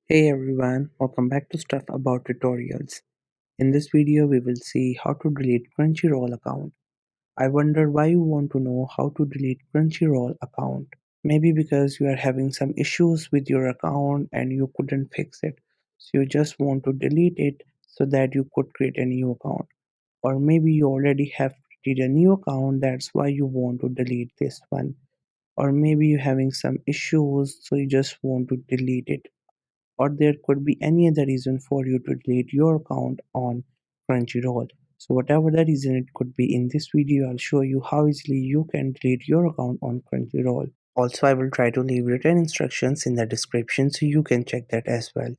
Hey everyone, welcome back to Stuff About Tutorials. In this video, we will see how to delete Crunchyroll account. I wonder why you want to know how to delete Crunchyroll account. Maybe because you are having some issues with your account and you couldn't fix it. So you just want to delete it so that you could create a new account. Or maybe you already have created a new account, that's why you want to delete this one. Or maybe you're having some issues so you just want to delete it, or there could be any other reason for you to delete your account on Crunchyroll. So whatever the reason it could be, in this video I'll show you how easily you can delete your account on Crunchyroll. Also, I will try to leave written instructions in the description so you can check that as well.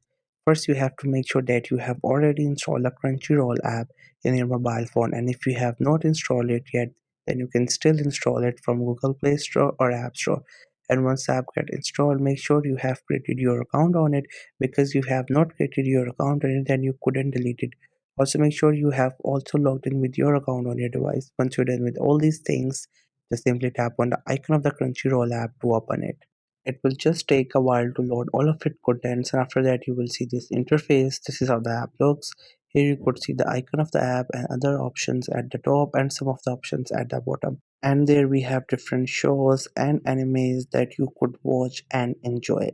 First, you have to make sure that you have already installed the Crunchyroll app in your mobile phone, and if you have not installed it yet, then you can still install it from Google Play Store or App Store. And once the app get installed, make sure you have created your account on it, because if you have not created your account on it, then you couldn't delete it. Also, make sure you have also logged in with your account on your device. Once you're done with all these things, just simply tap on the icon of the Crunchyroll app to open it. It will just take a while to load all of its contents, and after that you will see this interface. This is how the app looks. Here you could see the icon of the app and other options at the top and some of the options at the bottom. And there we have different shows and animes that you could watch and enjoy.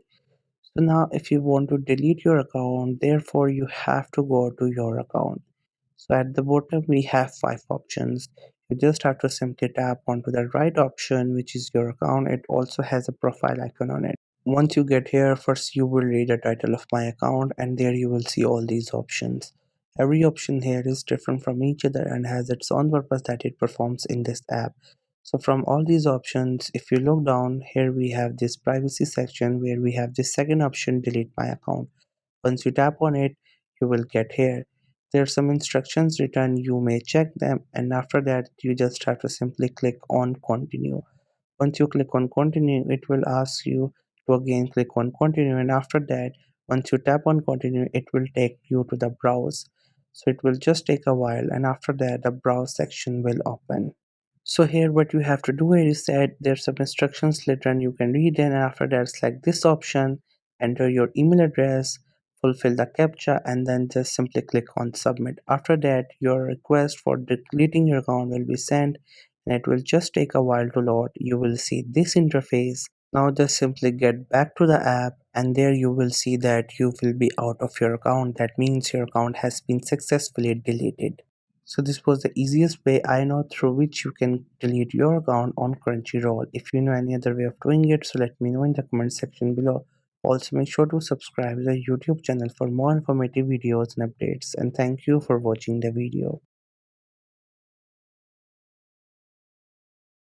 So now if you want to delete your account, therefore you have to go to your account. So at the bottom we have 5 options. You just have to simply tap onto the right option, which is your account. It also has a profile icon on it. Once you get here, first you will read the title of my account, and there you will see all these options. Every option here is different from each other and has its own purpose that it performs in this app. So from all these options, if you look down here, we have this privacy section where we have this second option, delete my account. Once you tap on it, you will get here. There are some instructions written, you may check them, and after that you just have to simply click on continue. Once you click on continue, it will ask you to again click on continue, and after that, once you tap on continue, it will take you to the browse. So it will just take a while, and after that the browse section will open. So here what you have to do is that there's some instructions later and you can read, and after that select this option, enter your email address, fulfill the captcha, and then just simply click on submit. After that your request for deleting your account will be sent, and it will just take a while to load. You will see this interface. Now just simply get back to the app, and there you will see that you will be out of your account. That means your account has been successfully deleted. So this was the easiest way I know through which you can delete your account on Crunchyroll. If you know any other way of doing it, so let me know in the comment section below. Also make sure to subscribe to the YouTube channel for more informative videos and updates. And thank you for watching the video.